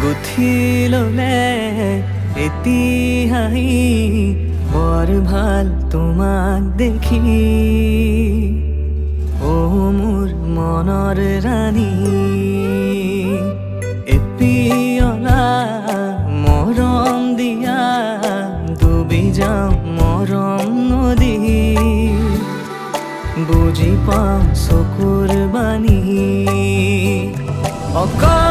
গুঠি ললে এতিয়াই বৰ ভাল তোমাক দেখি। ও মোৰ মনৰ ৰাণী, এপিয়লা মৰম দিয়া ডুবি যাওঁ মৰম নদী। বুজি পাওঁ চকুৰ বাণী, অকল